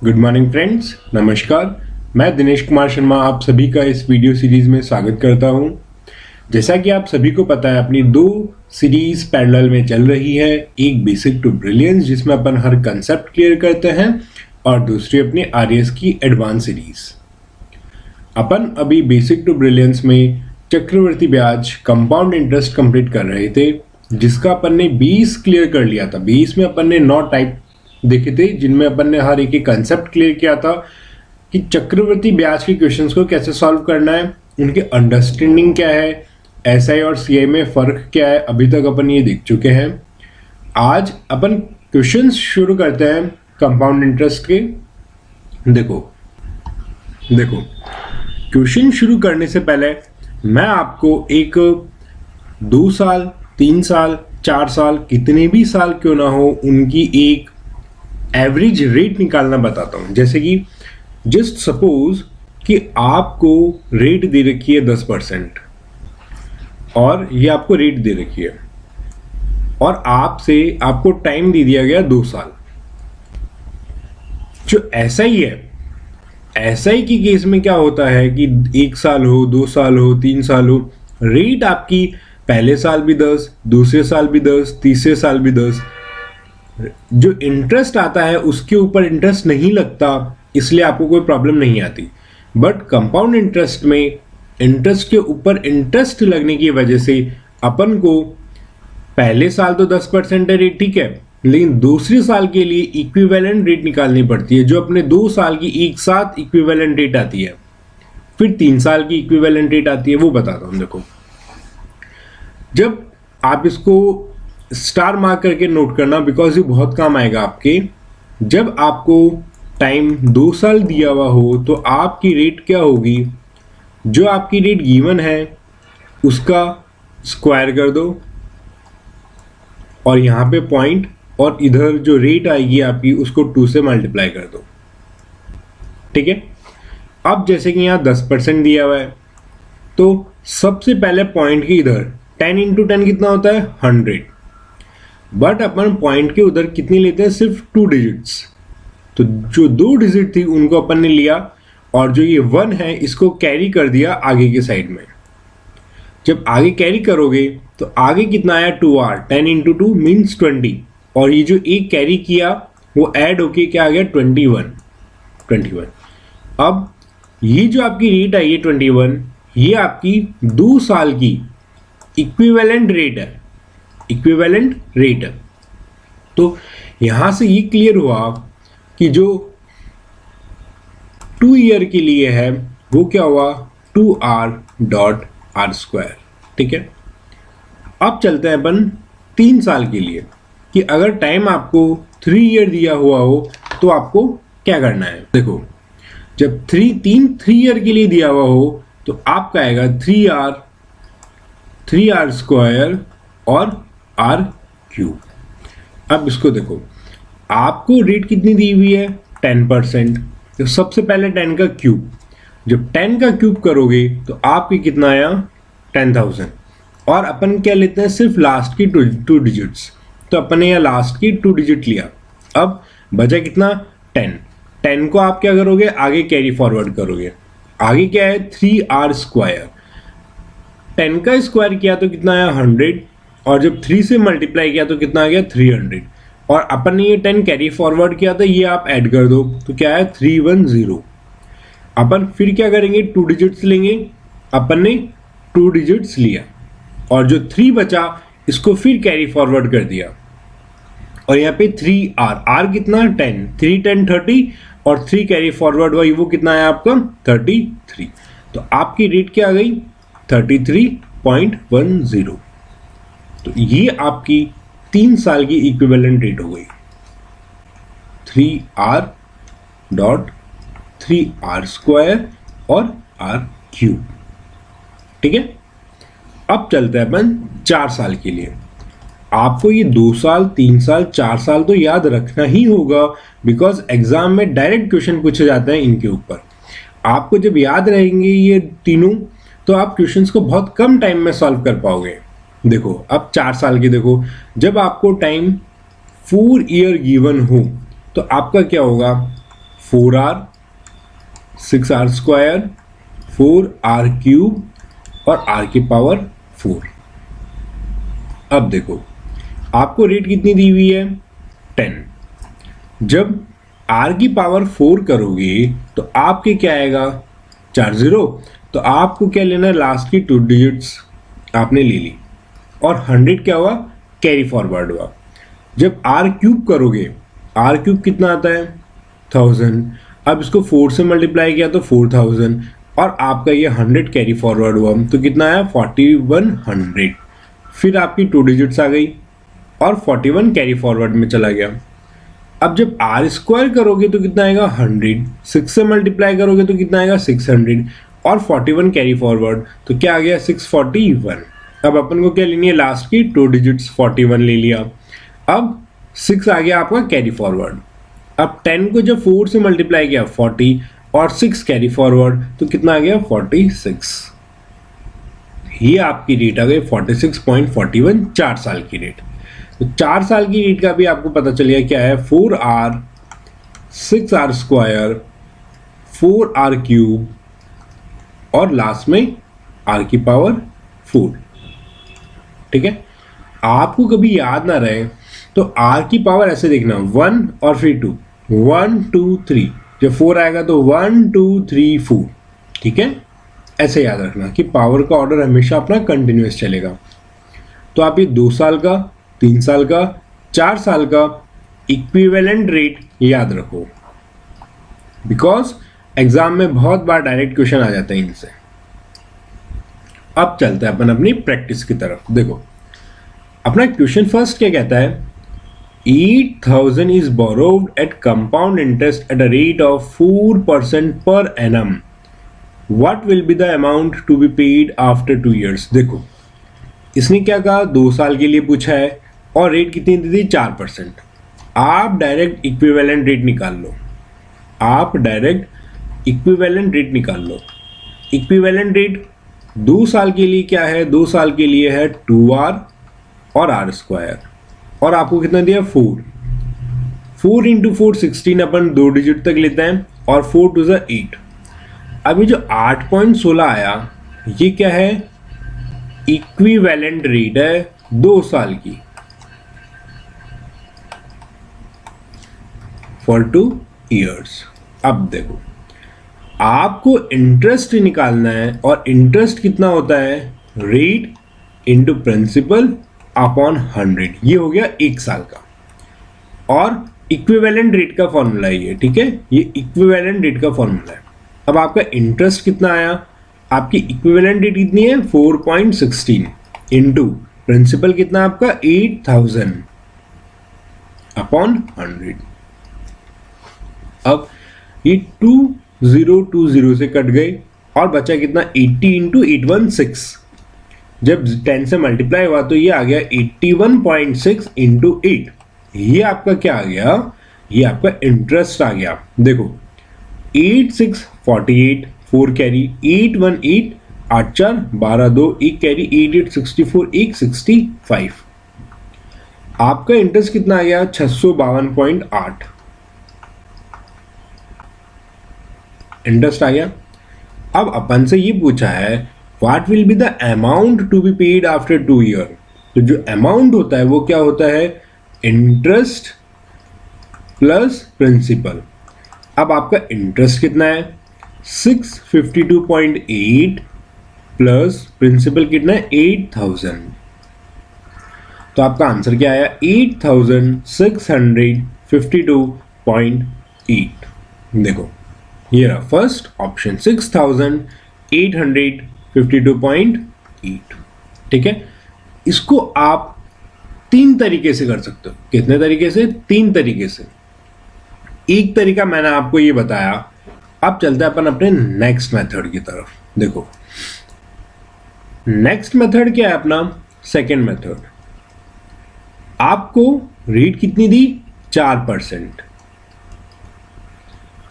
Good morning friends, नमस्कार। मैं दिनेश कुमार शर्मा आप सभी का इस वीडियो सीरीज में स्वागत करता हूं। जैसा कि आप सभी को पता है, अपनी दो सीरीज पैरेलल में चल रही है। एक बेसिक टू ब्रिलियंस जिसमें अपन हर कंसेप्ट क्लियर करते हैं और दूसरी अपनी आरएस की एडवांस सीरीज। अपन अभी बेसिक टू ब्रिलियंस में चक्रवर्ती ब्याज कंपाउंड इंटरेस्ट कंप्लीट कर रहे थे, जिसका अपन ने 20 क्लियर कर लिया था। 20 में अपन ने 9 टाइप देखे थे, जिनमें अपन ने हर एक कंसेप्ट क्लियर किया था कि चक्रवर्ती ब्याज के क्वेश्चंस को कैसे सॉल्व करना है, उनके अंडरस्टैंडिंग क्या है, एसआई और सीआई में फर्क क्या है। अभी तक अपन ये देख चुके हैं। आज अपन क्वेश्चंस शुरू करते हैं कंपाउंड इंटरेस्ट के। देखो क्वेश्चन शुरू करने से पहले मैं आपको एक 2 साल 3 साल 4 साल कितने भी साल क्यों ना हो, उनकी एक एवरेज रेट निकालना बताता हूं। जैसे कि जस्ट सपोज कि आपको रेट दे रखी है 10% और ये आपको रेट दे रखी है और आपको टाइम दे दिया गया 2 साल। जो एसआई है, एसआई की केस में क्या होता है कि 1 साल हो, 2 साल हो, 3 साल हो, रेट आपकी पहले साल भी 10, दूसरे साल भी 10, तीसरे साल भी 10। जो इंटरेस्ट आता है उसके ऊपर इंटरेस्ट नहीं लगता, इसलिए आपको कोई प्रॉब्लम नहीं आती। बट कंपाउंड इंटरेस्ट में इंटरेस्ट के ऊपर इंटरेस्ट लगने की वजह से अपन को पहले साल तो 10% है रेट, ठीक है, लेकिन दूसरे साल के लिए इक्विवेलेंट रेट निकालनी पड़ती है, जो अपने 2 साल की एक साथ इक्विवेलेंट रेट आती है। फिर 3 साल की इक्विवेलेंट रेट आती है, वो बताता हूं। देखो, जब आप इसको स्टार मार्क करके नोट करना, बिकॉज ये बहुत काम आएगा आपके। जब आपको टाइम 2 साल दिया हुआ हो तो आपकी रेट क्या होगी, जो आपकी रेट गिवन है उसका स्क्वायर कर दो और यहां पे पॉइंट, और इधर जो रेट आएगी आपकी उसको 2 से मल्टीप्लाई कर दो, ठीक है। अब जैसे कि यहां 10% दिया हुआ है, तो सबसे पहले पॉइंट के इधर 10 × 10 कितना होता है 100। बट अपन पॉइंट के उधर कितनी लेते हैं, सिर्फ 2 डिजिट्स। तो जो 2 डिजिट थी उनको अपन ने लिया और जो ये 1 है इसको कैरी कर दिया आगे के साइड में। जब आगे कैरी करोगे तो आगे कितना आया 2r, 10 × 2 मीन्स 20, और ये जो एक कैरी किया वो ऐड होके क्या आ गया 21। अब ये जो आपकी रेट आई है 21, ये आपकी 2 साल की इक्विवेलेंट रेट है। तो यहां से ये क्लियर हुआ कि जो 2 ईयर के लिए है वो क्या हुआ 2r.r², ठीक है। अब चलते हैं अपन 3 साल के लिए, कि अगर टाइम आपको 3 ईयर दिया हुआ हो तो आपको क्या करना है। देखो, जब 3 ईयर के लिए दिया हुआ हो तो आपका आएगा 3r² और r³। अब इसको देखो, आपको रेट कितनी दी हुई है 10%, तो सबसे पहले 10 का क्यूब। जब 10 का क्यूब करोगे तो आपकी कितना आया 10,000, और अपन क्या लेते हैं सिर्फ लास्ट की 2 डिजिट्स, तो अपन ने यहाँ लास्ट की 2 डिजिट लिया। अब बचा कितना 10 को आप क्या करोगे, आगे कैरी फॉरवर्ड करोगे। आगे क्या है 3r², 10 का स्क्वायर किया तो कितना आया 100, और जब 3 से मल्टीप्लाई किया तो कितना आ गया 300, और अपन ने ये 10 कैरी फॉरवर्ड किया था, ये आप ऐड कर दो तो क्या है 310। अपन फिर क्या करेंगे 2 डिजिट्स लेंगे, अपन ने 2 डिजिट्स लिया और जो 3 बचा इसको फिर कैरी फॉरवर्ड कर दिया, और यहाँ पे 3r कितना 10, 3 10 30, और 3 कैरी फॉरवर्ड हुआ, वो कितना आया आपका 33। तो आपकी रेट क्या आ गई 33.10। तो ये आपकी 3 साल की इक्विवेलेंट रेट हो गई 3r.3r² और r³, ठीक है। अब चलते हैं अपन 4 साल के लिए। आपको ये 2 साल 3 साल 4 साल तो याद रखना ही होगा, बिकॉज एग्जाम में डायरेक्ट क्वेश्चन पूछे जाते हैं इनके ऊपर। आपको जब याद रहेंगे ये तीनों, तो आप क्वेश्चंस को बहुत कम टाइम में सॉल्व कर पाओगे। देखो, अब 4 साल की देखो, जब आपको टाइम 4 ईयर गिवन हो तो आपका क्या होगा 4r 6r square 4r cube और r की पावर 4। अब देखो आपको रेट कितनी दी हुई है 10। जब r की पावर 4 करोगे तो आपके क्या आएगा 4 0। तो आपको क्या लेना है लास्ट की 2 डिजिट्स आपने ले ली और 100 क्या हुआ कैरी फॉरवर्ड हुआ। जब r क्यूब करोगे r क्यूब कितना आता है 1000। अब इसको 4 से मल्टीप्लाई किया तो 4000 और आपका ये 100 कैरी फॉरवर्ड हुआ तो कितना आया 4100। फिर आपकी 2 डिजिट्स आ गई और 41 कैरी फॉरवर्ड में चला गया। अब जब r स्क्वायर करोगे तो कितना आएगा 100, 6 से मल्टीप्लाई करोगे तो कितना आएगा 600 और 41 कैरी फॉरवर्ड तो क्या आ गया 641। अब अपन को क्या लेनी है लास्ट की 2 डिजिट्स 41 ले लिया। अब 6 आ गया आपका कैरी फॉरवर्ड। अब 10 को जब 4 से मल्टीप्लाई किया 40 और 6 कैरी फॉरवर्ड तो कितना आ गया 46। ये आपकी रेट आ गई 46.41 4 साल की रेट। तो 4 साल की रेट का भी आपको पता चल गया क्या है 4r 6r square 4r cube और लास्ट में r की पावर 4। ठीक है, आपको कभी याद ना रहे तो r की पावर ऐसे देखना 1 और फिर 2 1 2 3। जब 4 आएगा तो 1 2 3 4। ठीक है, ऐसे याद रखना कि पावर का ऑर्डर हमेशा अपना कंटिन्यूअस चलेगा। तो आप ये 2 साल का 3 साल का 4 साल का इक्विवेलेंट रेट याद रखो, बिकॉज एग्जाम में बहुत बार डायरेक्ट क्वेश्चन आ जाते हैं इनसे। अब चलते हैं अपन अपनी प्रैक्टिस की तरफ। देखो अपना क्वेश्चन फर्स्ट क्या कहता है 8000 is borrowed at compound interest at a rate of 4% per annum. What will be the amount to be paid after 2 years? देखो इसने क्या कहा 2 साल के लिए पूछा है और रेट कितनी दी थी 4%। आप डायरेक्ट इक्विवेलेंट रेट निकाल लो। आप डायरेक्ट इक्विवेलेंट रेट निकाल लो। इक्विवेलेंट रेट 2 साल के लिए क्या है 2 साल के लिए है 2r और r स्क्वायर और आपको कितना दिया 4 इंटू 4 16 अपन 2 डिजिट तक लेते हैं और 4 टू ज़ा 8। अभी जो 8.16 आया ये क्या है इक्विवेलेंट रेट है 2 साल की फॉर 2 इयर्स। अब देखो आपको इंटरेस्ट निकालना है और इंटरेस्ट कितना होता है रेट इंटू प्रिंसिपल अपॉन 100। ये हो गया 1 साल का और इक्विवेलेंट रेट का फॉर्मूला ये। ठीक है, ये इक्विवेलेंट रेट का फॉर्मूला है। अब आपका इंटरेस्ट कितना आया आपकी इक्विवेलेंट रेट कितनी है 4.16 इंटू प्रिंसिपल कितना आपका 8000 अपॉन 100। अब ये 2020 से कट गए और बचा कितना 80 इंटू 816। जब 10 से मल्टीप्लाई हुआ तो ये आ गया 81.6 इंटू 8। ये आपका क्या आ गया ये आपका इंटरेस्ट आ गया। देखो 8648 4 कैरी 818 8 4 12 2 1 कैरी 88 64 1 65। आपका इंटरेस्ट कितना आ गया 652.8 इंटरेस्ट आ गया। अब अपन से ये पूछा है what will be the amount to be paid after 2 year. तो जो अमाउंट होता है वो क्या होता है इंटरेस्ट प्लस प्रिंसिपल। अब आपका इंटरेस्ट कितना है 652.8 प्लस प्रिंसिपल कितना है 8000। तो आपका आंसर क्या आया 8652.8। देखो ये रहा फर्स्ट ऑप्शन 6852.8। ठीक है, इसको आप 3 तरीके से कर सकते हो। कितने तरीके से 3 तरीके से। एक तरीका मैंने आपको ये बताया। अब चलते हैं अपन अपने नेक्स्ट मेथड की तरफ। देखो नेक्स्ट मेथड क्या है अपना सेकेंड मेथड। आपको रेट कितनी दी 4%।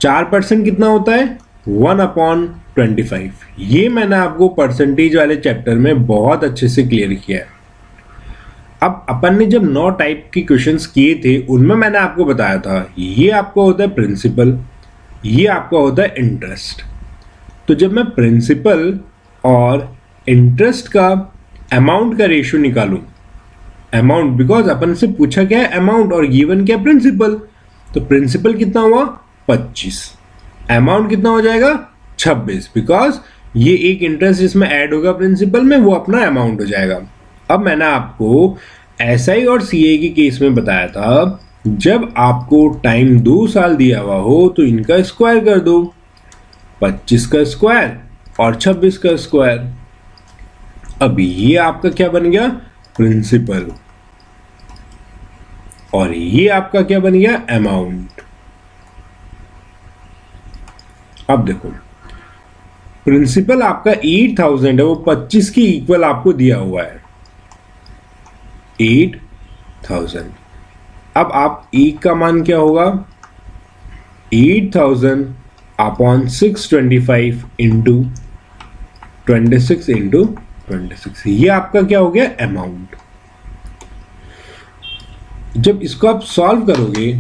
4% कितना होता है 1/25। ये मैंने आपको परसेंटेज वाले चैप्टर में बहुत अच्छे से क्लियर किया है। अब अपन ने जब 9 टाइप के क्वेश्चंस किए थे उनमें मैंने आपको बताया था ये आपको होता है प्रिंसिपल, ये आपका होता है इंटरेस्ट। तो जब मैं प्रिंसिपल और इंटरेस्ट का अमाउंट का रेशियो निकालूं, अमाउंट बिकॉज अपन से पूछा क्या है अमाउंट और गिवन क्या प्रिंसिपल, तो प्रिंसिपल कितना हुआ 25, अमाउंट कितना हो जाएगा 26, बिकॉज ये एक इंटरेस्ट जिसमें ऐड होगा प्रिंसिपल में वो अपना अमाउंट हो जाएगा। अब मैंने आपको एसआई और सीए के केस में बताया था जब आपको टाइम 2 साल दिया हुआ हो तो इनका स्क्वायर कर दो, 25 का स्क्वायर और 26 का स्क्वायर। अब ये आपका क्या बन गया प्रिंसिपल और ये आपका क्या बन गया अमाउंट। अब देखो प्रिंसिपल आपका 8000 है, वो 25 के इक्वल आपको दिया हुआ है 8000। अब आप एक का मान क्या होगा 8000 अपॉन 625 इंटू 26 इंटू 26, ये आपका क्या हो गया अमाउंट। जब इसको आप सॉल्व करोगे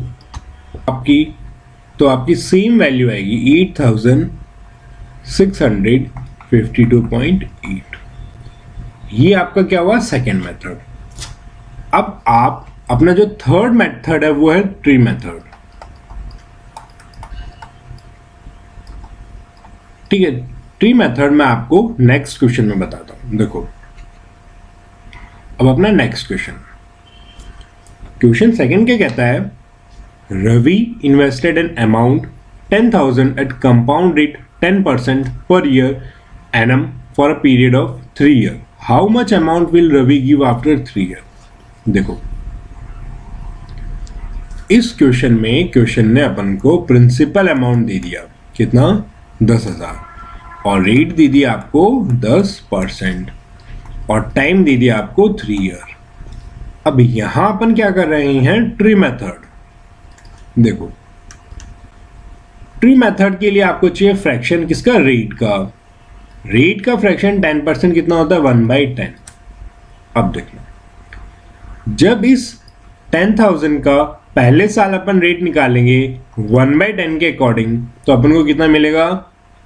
आपकी सेम वैल्यू आएगी 8652.8। ये आपका क्या हुआ सेकेंड मेथड। अब आप अपना जो थर्ड मेथड है वो है ट्री मेथड। ठीक है, ट्री मेथड मैं आपको नेक्स्ट क्वेश्चन में बताता हूं। देखो अब अपना नेक्स्ट क्वेश्चन सेकंड क्या कहता है, Ravi invested an amount 10,000 at compound rate 10% per year annum for a period of 3 year, how much amount will Ravi give after 3 year. देखो इस क्वेश्चन में क्वेश्चन ने अपन को प्रिंसिपल अमाउंट दे दिया कितना 10,000 और रेट दे दिया आपको 10% और टाइम दे दिया आपको 3 ईयर। अब यहां अपन क्या कर रहे हैं ट्री मेथड। देखो ट्री मेथड के लिए आपको चाहिए फ्रैक्शन किसका रेट का, रेट का फ्रैक्शन 10% कितना होता है 1/10। अब देखना जब इस 10,000 का पहले साल अपन रेट निकालेंगे 1/10 के अकॉर्डिंग तो अपन को कितना मिलेगा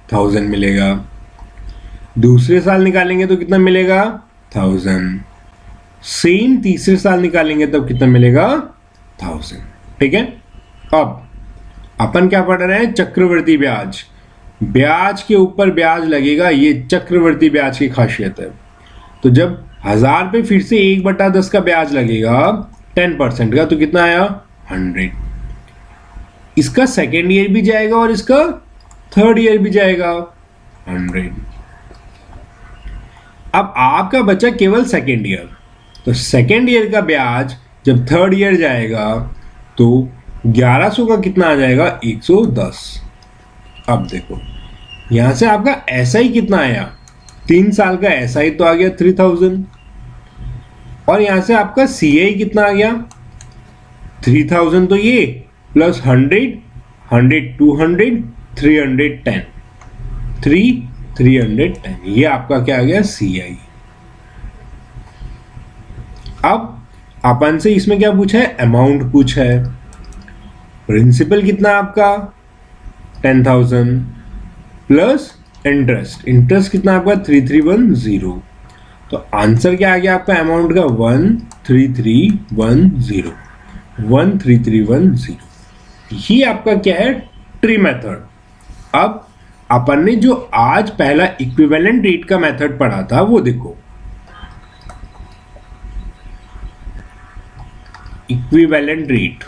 1000 मिलेगा, दूसरे साल निकालेंगे तो कितना मिलेगा 1000, सेम तीसरे साल निकालेंगे तब कितना मिलेगा 1000। ठीक है, अब अपन क्या पढ़ रहे हैं चक्रवर्ती ब्याज, ब्याज के ऊपर ब्याज लगेगा, ये चक्रवर्ती ब्याज की खासियत है। तो जब 1000 पे फिर से 1/10 का ब्याज लगेगा 10% का तो कितना आया 100। इसका सेकेंड ईयर भी जाएगा और इसका थर्ड ईयर भी जाएगा 100। अब आपका बचा केवल सेकेंड ईयर, तो सेकेंड ईयर का ब्याज जब थर्ड ईयर जाएगा तो 1100 का कितना आ जाएगा 110। अब देखो यहां से आपका एसआई कितना आया 3 साल का एसआई तो आ गया 3000 और यहां से आपका सीआई कितना आ गया 3000, तो ये प्लस 100 100 200 310 310, ये आपका क्या आ गया सीआई। अब अपन से इसमें क्या पूछा है अमाउंट पूछा है, प्रिंसिपल कितना आपका 10,000 प्लस इंटरेस्ट, इंटरेस्ट कितना आपका 3310, तो आंसर क्या आ गया आपका अमाउंट का 13310 13310। ये आपका क्या है ट्री मेथड। अब अपन ने जो आज पहला इक्विवेलेंट रेट का मेथड पढ़ा था वो देखो, इक्विवेलेंट रेट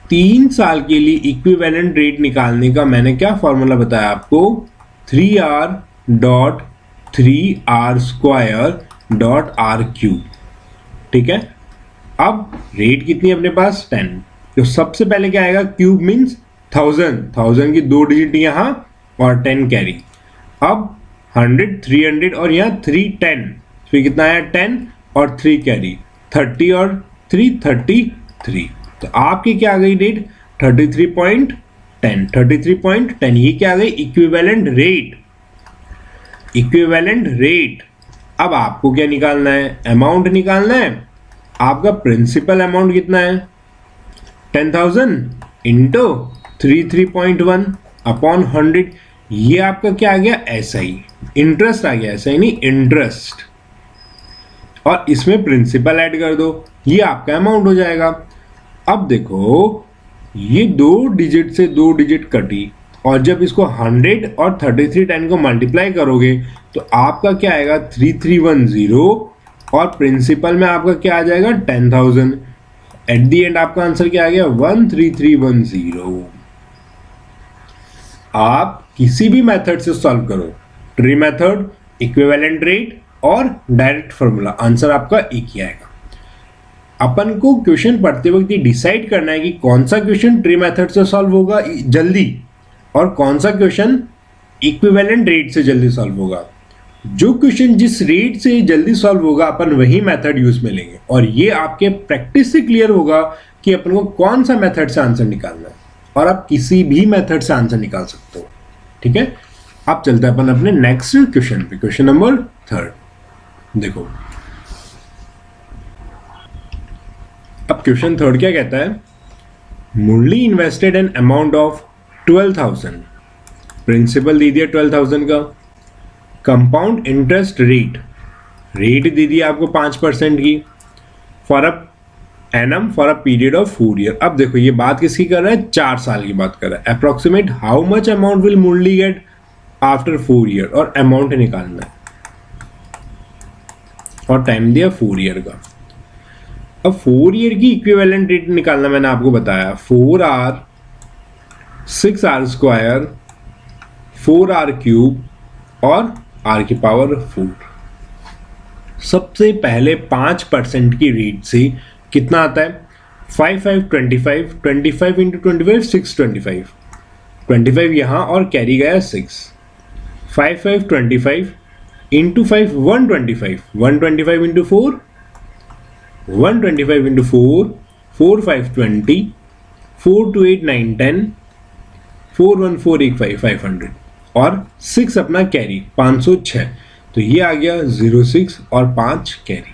3 साल के लिए इक्विवेलेंट रेट निकालने का मैंने क्या फॉर्मूला बताया आपको 3r.3r².r³। ठीक है, अब रेट कितनी है अपने पास 10, तो सबसे पहले क्या आएगा क्यूब मीन्स 1000 की 2 डिजिट यहां और 10 कैरी। अब 100 300 और यहां 310, फिर कितना आया 10 और 3 कैरी 30 और 3 33, तो आपकी क्या आ गई रेट 33.10। ये क्या आ गई इक्विवेलेंट रेट, इक्विवेलेंट रेट। अब आपको क्या निकालना है अमाउंट निकालना है। आपका प्रिंसिपल अमाउंट कितना है 10,000 इंटू 33.1 अपॉन 100। ये आपका क्या आ गया, एसआई, इंटरेस्ट आ गया, एसआई नहीं इंटरेस्ट, और इसमें प्रिंसिपल ऐड कर दो, ये आपका अमाउंट हो जाएगा। अब देखो ये 2 डिजिट से 2 डिजिट कटी, और जब इसको 100 और 3310 को मल्टीप्लाई करोगे तो आपका क्या आएगा 3310, और प्रिंसिपल में आपका क्या आ जाएगा 10,000। एट दी एंड आपका आंसर क्या आ गया 13310। आप किसी भी मेथड से सॉल्व करो, ट्री मेथड, इक्विवेलेंट रेट और डायरेक्ट फॉर्मूला, आंसर आपका एक ही आएगा। अपन को क्वेश्चन पढ़ते वक्त ये डिसाइड करना है कि कौन सा क्वेश्चन ट्री मेथड से सॉल्व होगा जल्दी और कौन सा क्वेश्चन इक्विवेलेंट रेट से जल्दी सॉल्व होगा। जो क्वेश्चन जिस रेट से जल्दी सॉल्व होगा अपन वही मेथड यूज में लेंगे, और ये आपके प्रैक्टिस से क्लियर होगा कि अपन को कौन सा मेथड से आंसर निकालना है, और आप किसी भी मेथड से आंसर निकाल सकते हो। ठीक है, अब चलते हैं अपन अपने नेक्स्ट क्वेश्चन पे, क्वेश्चन नंबर 3। देखो अब क्वेश्चन 3 क्या कहता है, Murali invested an amount of 12,000, principal दे दिया 12,000 का, कंपाउंड इंटरेस्ट रेट दे दिया आपको 5% की, for a annum for a period of 4 year. अब देखो ये बात किसकी कर रहा है, 4 साल की बात कर रहा है। Approximate how much amount will Murali get after 4 year, और अमाउंट निकालना है, और टाइम दिया 4 ईयर का। अब 4 ईयर की इक्विवेलेंट रेट निकालना मैंने आपको बताया, 4r 6r square 4r cube और r की पावर 4। सबसे पहले 5% की रेट से कितना आता है, 5 5 25, 25 इंटू 25 625, 25 यहाँ और कैरी गया 6, 5 5 25 इंटू 5 125, 125 इंटू 4 125 इंटू 4, 4 5 20, 4 2 8 9 10, 4 1 4 1 5 500, और 6 अपना कैरी 506, तो ये आ गया 06 और 5 कैरी।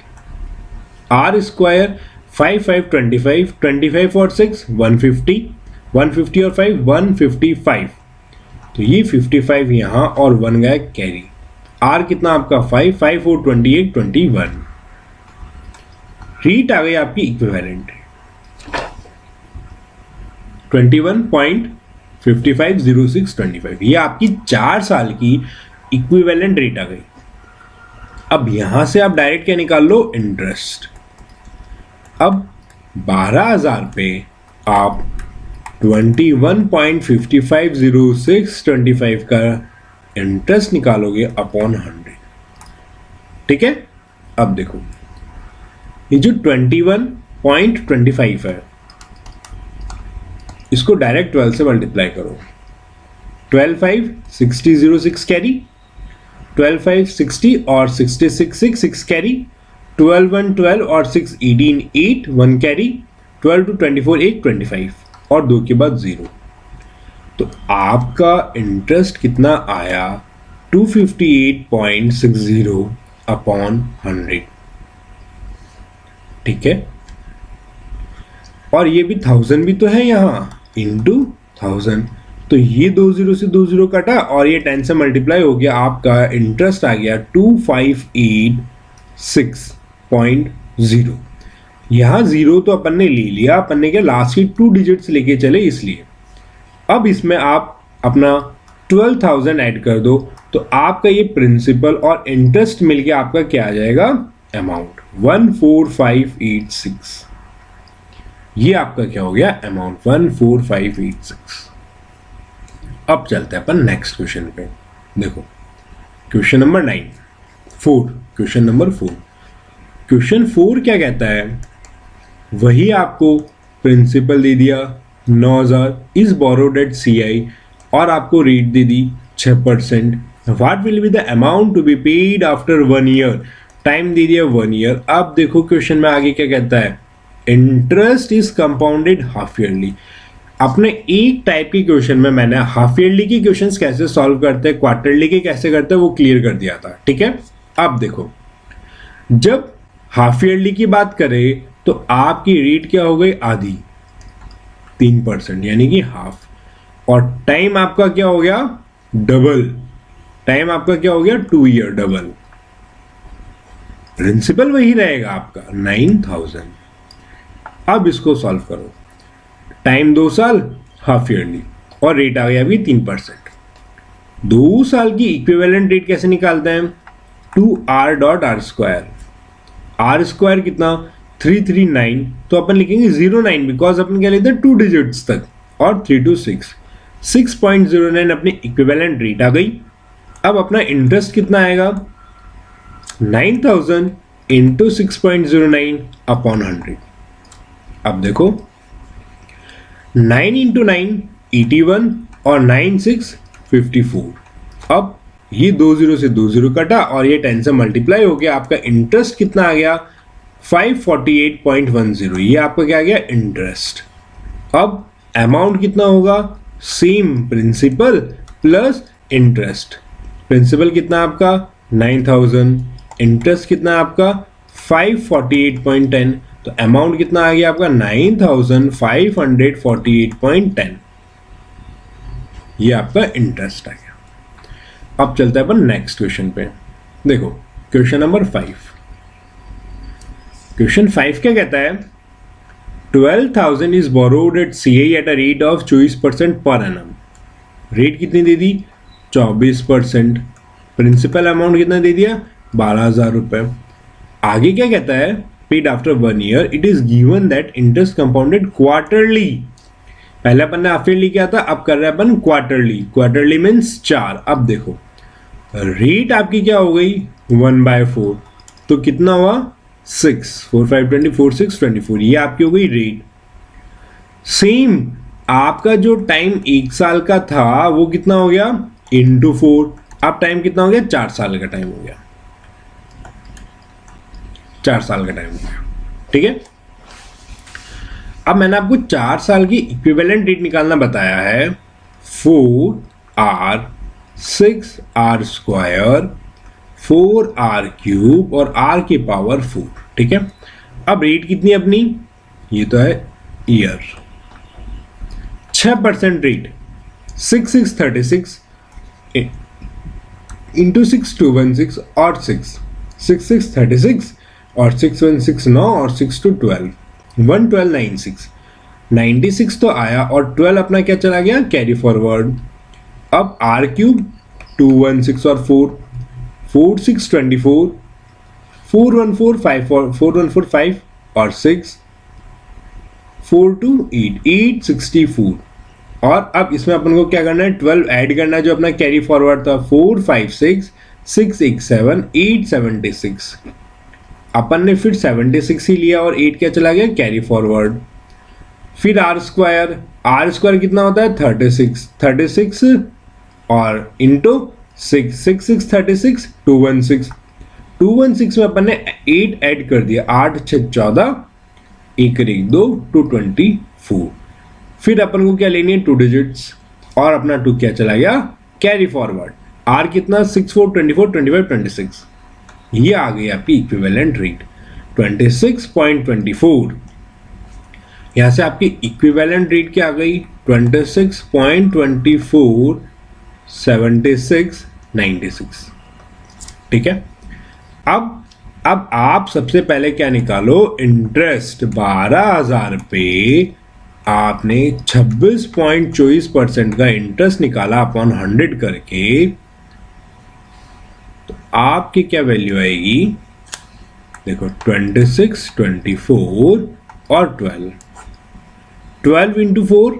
आर स्क्वायर 5 5 25, 25 और 6 150, 150 और 5 155, तो ये 55 यहाँ और 1 गया कैरी। आर कितना आपका 5 5 4 28 21। रेट आ गई आपकी इक्विवेलेंट 21.550625, ये आपकी 4 साल की इक्विवेलेंट रेट आ गई। अब यहां से आप डायरेक्ट क्या निकाल लो, इंटरेस्ट। अब 12,000 पे आप 21.550625 का इंटरेस्ट निकालोगे अपॉन 100। ठीक है, अब देखो ये जो 21.25 है इसको डायरेक्ट 12 से मल्टीप्लाई करो, 12 5 60 06 कैरी, 12 5 60 और 66 6 6 कैरी, 12 1 12 और 6 18 8 1 कैरी, 12 2 24 8 25 और 2 के बाद 0। तो आपका इंटरेस्ट कितना आया 258.60 अपॉन 100। ठीक है, और ये भी 1000 भी तो है यहाँ, इंटू 1000, तो ये 20 से 20 कटा और ये 10 से मल्टीप्लाई हो गया, आपका इंटरेस्ट आ गया 2586.0। यहाँ 0 तो अपन ने ले लिया, अपन ने क्या लास्ट की 2 डिजिट्स लेके चले इसलिए। अब इसमें आप अपना 12,000 ऐड कर दो, तो आपका ये प्रिंसिपल और इंटरेस्ट मिलके आपका क्या आ जाएगा, अमाउंट 14586। ये आपका क्या हो गया, अमाउंट 14586। अब चलते हैं अपन नेक्स्ट क्वेश्चन पे। देखो question number 4, question number 4। Question 4 क्या कहता है, वही आपको प्रिंसिपल दे दिया 9,000 इज बोरोड एट CI, और आपको रेट दे दी 6%। What will be the amount to be paid after 1 year, time दे दिया 1 ईयर। अब देखो क्वेश्चन में आगे क्या कहता है, interest is compounded half yearly. अपने एक टाइप के क्वेश्चन में मैंने हाफ ईयरली के क्वेश्चंस कैसे सॉल्व करते हैं, क्वार्टरली के कैसे करते हैं वो क्लियर कर दिया था। ठीक है, अब देखो जब हाफ ईयरली की बात करें तो आपकी रेट क्या हो गई, आधी, 3%, यानी कि हाफ। और टाइम आपका क्या हो गया? डबल। टाइम आपका क्या हो गया? 2 ईयर, डबल। प्रिंसिपल वही रहेगा आपका 9000। अब इसको सॉल्व करो। टाइम 2 साल, हाफ ईयरली, और रेट आ गया अभी 3%। 2 साल की इक्विवेलेंट रेट कैसे निकालते हैं? 2r dot R square. R square कितना? 339, तो अपन लिखेंगे 09, बिकॉज अपन क्या लेते हैं 2 डिजिट्स तक, और 3 to 6, 6.09 अपनी इक्विवेलेंट रेट आ गई। अब अपना इंटरेस्ट कितना आएगा? 9000 इंटू 6.09 अपॉन 100। अब देखो 9 इंटू 9 81 और 9 6 54। अब ये 2 0 से 2 0 कटा और ये 10 से मल्टीप्लाई हो गया। आपका इंटरेस्ट कितना आ गया? 548.10। ये आपका क्या आ गया? इंटरेस्ट। अब अमाउंट कितना होगा? Same, principal plus interest. Principal कितना आपका? 9000, इंटरेस्ट कितना आपका? 548.10, तो अमाउंट कितना आ गया आपका? 9548.10। ये आपका इंटरेस्ट आ गया। अब चलते हैं अपन नेक्स्ट क्वेश्चन पे। देखो क्वेश्चन नंबर 5। क्वेश्चन 5 क्या कहता है? 12,000 is borrowed at CI at a rate of 24% per annum. Rate कितनी दे दी? 24%। प्रिंसिपल अमाउंट कितना दे दिया? 12,000 रुपए। आगे क्या कहता है? Paid after 1 year it is given that interest compounded quarterly. पहले अपन ने हाफ ईयरली किया था, अब कर रहे हैं अपन क्वार्टरली। Quarterly means 4। अब देखो रेट आपकी क्या हो गई? 1/4, तो कितना हुआ? 6, 4 5 24, 6 24। ये आपकी हो गई रेट। सेम आपका जो टाइम 1 साल का था वो कितना हो गया? इंटू 4। अब टाइम कितना हो गया? 4 साल का टाइम हो गया। 4 साल का टाइम हो गया, ठीक है। अब मैंने आपको 4 साल की इक्विवेलेंट रेट निकालना बताया है। 4r 6r square 4r cube और r की पावर 4, ठीक है। अब रेट कितनी अपनी? ये तो है ईयर। 6% रेट 6636 इंटू 6216 और 6636 और 616 9 और 6 to 12 11296 96 तो आया और 12 अपना क्या चला गया? Carry forward. अब आर क्यूब 216 और 4 4 6 24 414 5 4145 और 6 4 2 8 8 64। और अब इसमें अपन को क्या करना है? 12 ऐड करना है जो अपना कैरी फॉरवर्ड था। 4 5 6 6 1 7 8 76। अपन ने फिर 76 ही लिया और 8 क्या चला गया? Carry forward. फिर आर स्क्वायर कितना होता है? 36 और इंटू 6 6 6 36 216 में अपन ने 8 ऐड कर दिया। 8 6 14 1 1 2 224। फिर अपन को क्या लेनी है? 2 डिजिट्स और अपना 2 क्या चला गया? Carry forward. आर कितना? 6 4 24 25 26। ये आ गई आपकी इक्विवेलेंट रेट 26.24। यहां से आपकी इक्विवेलेंट रेट क्या आ गई? 26.24 76 96, ठीक है। अब आप सबसे पहले क्या निकालो? इंटरेस्ट 12,000 पे आपने 26.24% का इंटरेस्ट निकाला अपॉन 100 करके, तो आपकी क्या वैल्यू आएगी? देखो 26 24 और 12 इंटू 4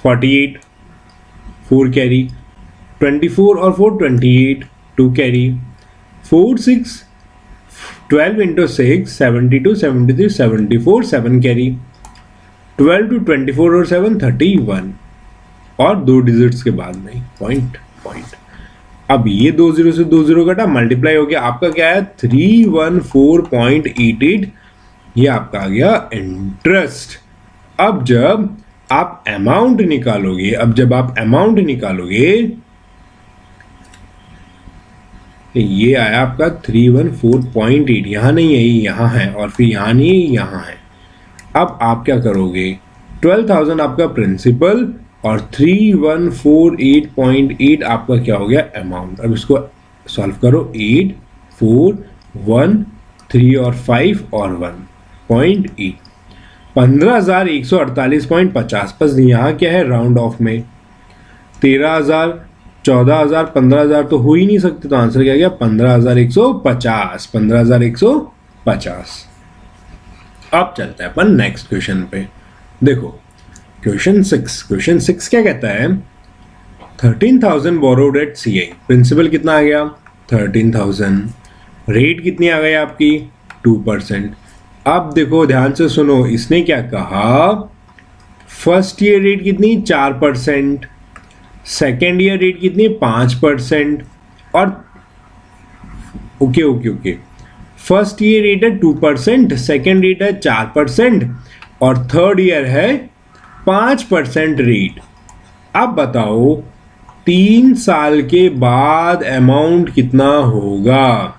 48 4 कैरी, 24 और 4 28 2 कैरी, 4 6 12 इंटू 6 72 73 74 7 कैरी, 12 to 24 और 7 31 और 2 डिजिट्स के बाद में पॉइंट। अब ये 2 0 से 2 0 कटा, मल्टीप्लाई हो गया। आपका क्या है? 314.88। ये आपका आ गया इंटरेस्ट। अब जब आप अमाउंट निकालोगे, ये आया आपका 314.8। यहां नहीं है, यहां है, और फिर यहां नहीं है, यहां है। अब आप क्या करोगे? 12,000 आपका प्रिंसिपल और 3148.8 आपका क्या हो गया अमाउंट। अब इसको सॉल्व करो, 8 4 1 3 और 5 और 1.8 15,148.50। बस यहाँ क्या है राउंड ऑफ में 13,000 14,000 15,000 तो हो ही नहीं सकते, तो आंसर क्या गया 15,150 15,150। अब चलते हैं अपन नेक्स्ट क्वेश्चन पे। देखो क्वेश्चन 6 क्या कहता है 13,000 बोरोड एट CI, प्रिंसिपल कितना आ गया 13,000, रेट कितनी आ गई आपकी 2%। अब देखो ध्यान से सुनो, इसने क्या कहा फर्स्ट ईयर रेट कितनी 4%, सेकेंड ईयर रेट कितनी 5% और ओके फर्स्ट ईयर रेट है 2%, सेकेंड रेट है 4% और थर्ड ईयर है 5% रेट। अब बताओ 3 साल के बाद अमाउंट कितना होगा।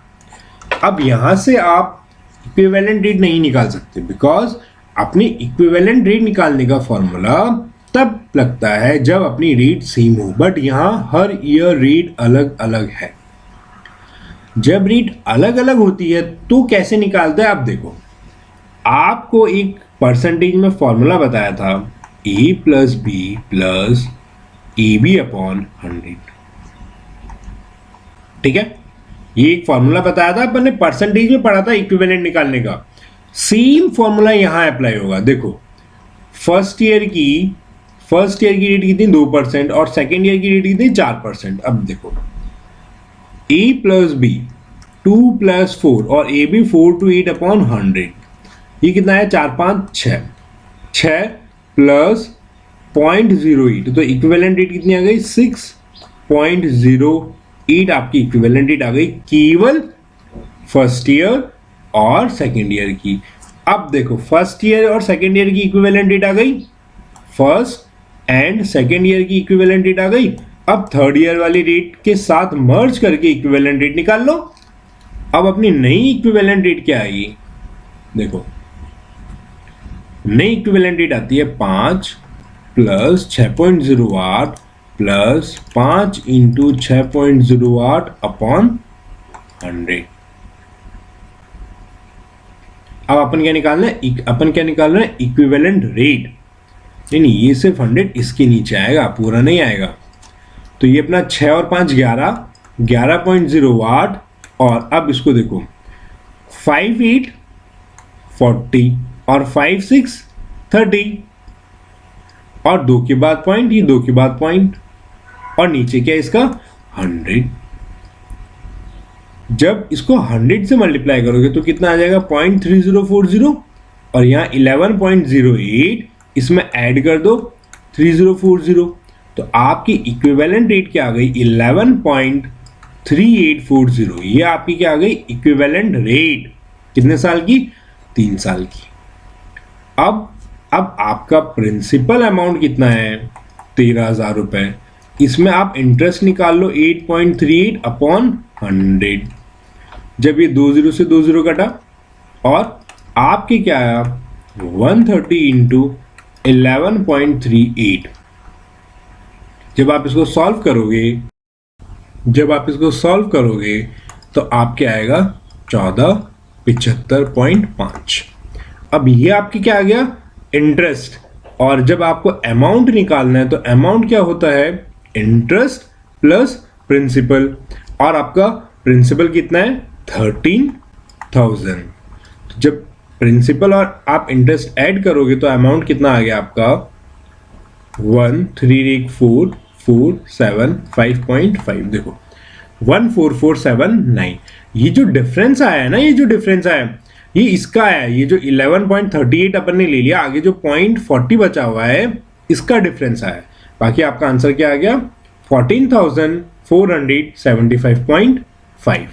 अब यहां से आप इक्विवेलेंट रेट नहीं निकाल सकते, बिकॉज अपनी इक्विवेलेंट रेट निकालने का फॉर्मूला तब लगता है जब अपनी रेट सेम हो, बट यहां हर ईयर रेट अलग अलग है। जब रेट अलग अलग होती है तो कैसे निकालते हैं। आप देखो, आपको एक परसेंटेज में फॉर्मूला बताया था a plus B plus AB upon 100, ठीक है। ये एक फॉर्मूला बताया था, अपन ने परसेंटेज में पढ़ा था इक्विवेलेंट निकालने का। सेम फॉर्मूला यहां अप्लाई होगा। देखो फर्स्ट ईयर की रेट कितनी 2% और सेकेंड ईयर की रेट कितनी 4%। अब देखो a प्लस बी 2 प्लस 4 और ए बी 4 to 8 अपॉन 100, ये कितना है 4 5 6 प्लस 0.08, तो इक्विवेलेंट रेट कितनी आ गई 6.08 आपकी इक्विवेलेंट रेट आ गई केवल फर्स्ट ईयर और सेकेंड ईयर की। अब देखो फर्स्ट ईयर और सेकेंड ईयर की इक्विवेलेंट रेट आ गई, फर्स्ट एंड सेकेंड ईयर की इक्विवेलेंट रेट आ गई। अब थर्ड ईयर वाली रेट के साथ मर्ज करके इक्विवेलेंट रेट निकाल लो। अब अपनी नई इक्विवेलेंट रेट क्या आएगी, देखो नई इक्विवेलेंट रेट आती है 5 प्लस 6.08 प्लस 5 इंटू 6.08 अपॉन 100। अब अपन क्या निकालना है, इक्विवेलेंट रेट। नहीं ये सिर्फ 100 इसके नीचे आएगा, पूरा नहीं आएगा। तो ये अपना 6 और 5 11.08 और अब इसको देखो 5 8 40 और 5 6 30 और 2 के बाद पॉइंट, ये 2 के बाद पॉइंट और नीचे क्या है इसका 100। जब इसको 100 से मल्टीप्लाई करोगे तो कितना आ जाएगा 0.3040 और यहाँ 11.08 इसमें ऐड कर दो 3040, तो आपकी इक्विवेलेंट रेट क्या आ गई 11.3840। ये आपकी क्या आ गई इक्विवेलेंट रेट, कितने साल की 3 साल की। अब आपका प्रिंसिपल अमाउंट कितना है 13,000 रुपए, इसमें आप इंटरेस्ट निकाल लो 8.38 अपॉन 100। जब ये 20 से 20 कटा और आपके क्या आया 130 इंटू 11.38। जब आप इसको सॉल्व करोगे तो आपके आएगा 1475.5। अब ये आपकी क्या आ गया इंटरेस्ट, और जब आपको अमाउंट निकालना है तो अमाउंट क्या होता है इंटरेस्ट प्लस प्रिंसिपल, और आपका प्रिंसिपल कितना है 13,000। जब प्रिंसिपल और आप इंटरेस्ट ऐड करोगे तो अमाउंट कितना आ गया आपका 1,384,475.5। देखो 14479। ये जो डिफरेंस आया है ना, ये इसका है, ये जो 11.38 अपन ने ले लिया, आगे जो 0.40 बचा हुआ है इसका डिफरेंस आया। बाकी आपका आंसर क्या आ गया 14,475.5।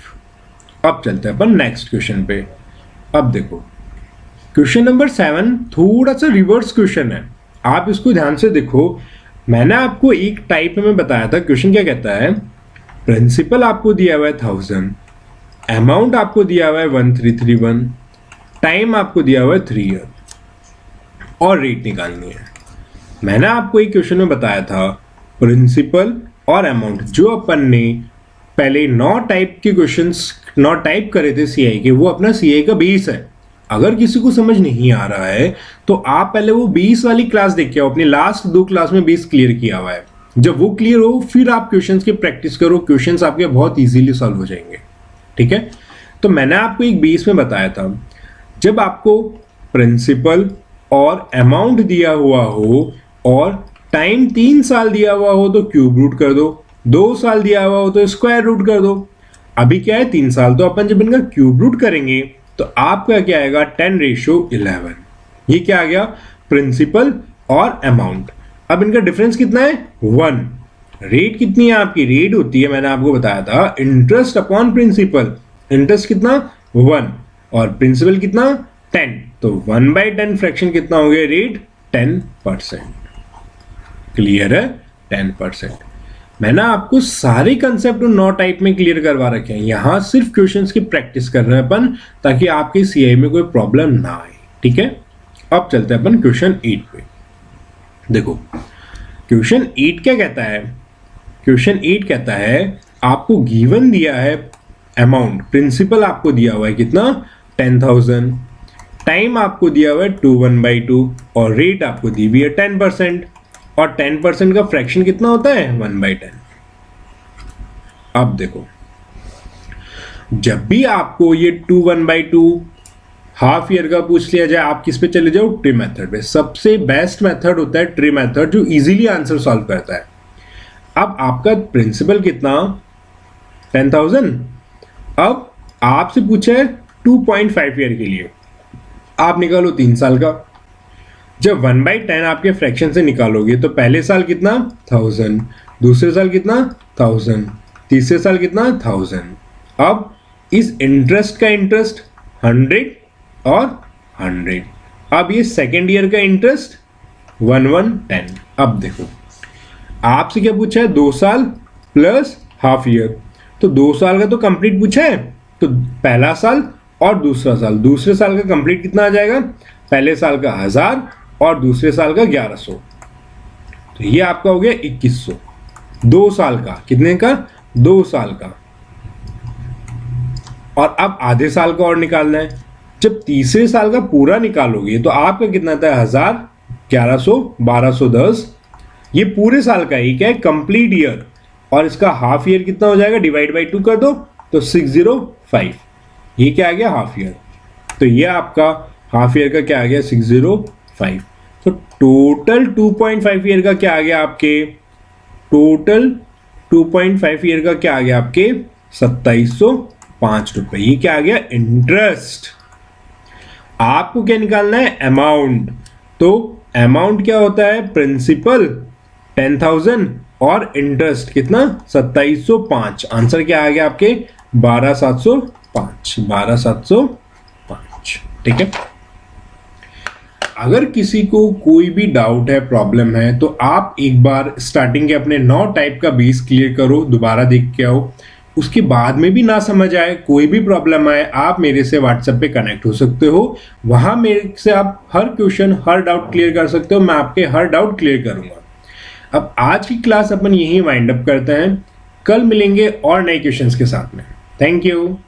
अब चलते हैं अपन नेक्स्ट क्वेश्चन पे। अब देखो क्वेश्चन नंबर 7 थोड़ा सा रिवर्स क्वेश्चन है, आप इसको ध्यान से देखो। मैंने आपको एक टाइप में बताया था। क्वेश्चन क्या कहता है प्रिंसिपल आपको दिया हुआ है 1000, अमाउंट आपको दिया हुआ है 1331, टाइम आपको दिया हुआ है 3 ईयर और रेट निकालनी है। मैंने आपको एक क्वेश्चन में बताया था प्रिंसिपल और अमाउंट, जो अपन ने पहले 9 टाइप के क्वेश्चंस 9 टाइप करे थे सीआई के, वो अपना सीआई का बेस है। अगर किसी को समझ नहीं आ रहा है तो आप पहले वो 20 वाली क्लास देख के आओ, अपनी लास्ट 2 क्लास में 20 क्लियर किया हुआ है। जब वो क्लियर हो फिर आप क्वेश्चंस की प्रैक्टिस करो, क्वेश्चंस आपके बहुत इजीली सॉल्व हो जाएंगे। ठीक है, तो मैंने आपको एक 20 में बताया था, जब आपको प्रिंसिपल और अमाउंट दिया हुआ हो और टाइम 3 साल दिया हुआ हो तो क्यूब रूट कर दो, 2 साल दिया हुआ हो तो स्क्वायर रूट कर दो। अभी क्या है 3 साल, तो अपन जब इनका क्यूब रूट करेंगे तो आपका क्या आएगा 10:11। ये क्या आ गया प्रिंसिपल और अमाउंट। अब इनका डिफरेंस कितना है 1। रेट कितनी है आपकी, रेट होती है मैंने आपको बताया था इंटरेस्ट अपॉन प्रिंसिपल। इंटरेस्ट कितना 1 और प्रिंसिपल कितना 10, तो 1/10 फ्रैक्शन कितना हो गया रेट 10%। क्लियर है 10%। मैंने आपको सारे कंसेप्ट 9 टाइप में क्लियर करवा रखे हैं, यहां सिर्फ क्वेश्चंस की प्रैक्टिस कर रहे हैं अपन, ताकि आपके सीआई में कोई प्रॉब्लम ना आए। ठीक है, अब चलते हैं अपन क्वेश्चन 8 पे। देखो क्वेश्चन 8 क्या कहता है, क्वेश्चन 8 कहता है आपको गिवन दिया है अमाउंट, प्रिंसिपल आपको दिया हुआ है कितना 10,000, टाइम आपको दिया हुआ है 2/1/2 और रेट आपको दी हुई है 10%, और 10% का फ्रैक्शन कितना होता है 1/10। अब देखो जब भी आपको ये 2/1/2 हाफ ईयर का पूछ लिया जाए, आप किस पे चले जाओ ट्री मेथड पे। सबसे बेस्ट मेथड होता है ट्री मेथड, जो इजीली आंसर सॉल्व करता है। अब आपका प्रिंसिपल कितना 10,000, अब आपसे पूछा है 2.5 ईयर के लिए, आप निकालो 3 साल का। जब 1/10 आपके फ्रैक्शन से निकालोगे तो पहले साल कितना 1000, दूसरे साल कितना 1000, तीसरे साल कितना 1000। अब इस इंटरेस्ट का इंटरेस्ट 100 और 100। अब ये सेकेंड ईयर का इंटरेस्ट 1/10। अब देखो आपसे क्या पूछा है 2 साल प्लस हाफ ईयर, तो 2 साल का तो कंप्लीट पूछा है, तो पहला साल और दूसरा साल, दूसरे साल का कंप्लीट कितना आ जाएगा, पहले साल का 1000 और दूसरे साल का 1100, तो ये आपका हो गया 2100। 2 साल का कितने का 2 साल का। और अब आधे साल का और निकालना है। जब तीसरे साल का पूरा निकालोगे तो आपका कितना था 1000, 1100, 1210, ये पूरे साल का ही क्या है कंप्लीट ईयर, और इसका हाफ ईयर कितना हो जाएगा डिवाइड बाई 2 कर दो तो 605। ये क्या आ गया हाफ ईयर, तो ये आपका हाफ ईयर का क्या आ गया 605। तो टोटल 2.5 ईयर का क्या आ गया आपके, टोटल 2.5 ईयर का क्या आ गया आपके 2705 रुपए। ये क्या आ गया इंटरेस्ट। आपको क्या निकालना है अमाउंट, तो अमाउंट क्या होता है प्रिंसिपल 10,000 और इंटरेस्ट कितना 2705। आंसर क्या आ गया आपके 12,705, 12,705। ठीक है, अगर किसी को कोई भी डाउट है प्रॉब्लम है तो आप एक बार स्टार्टिंग के अपने 9 टाइप का बेस क्लियर करो, दोबारा देख के आओ। उसके बाद में भी ना समझ आए, कोई भी प्रॉब्लम आए, आप मेरे से व्हाट्सएप पे कनेक्ट हो सकते हो, वहां मेरे से आप हर क्वेश्चन हर डाउट क्लियर कर सकते हो, मैं आपके हर डाउट क्लियर करूंगा। अब आज की क्लास अपन यही वाइंड अप करते हैं, कल मिलेंगे और नए क्वेश्चंस के साथ में। Thank you.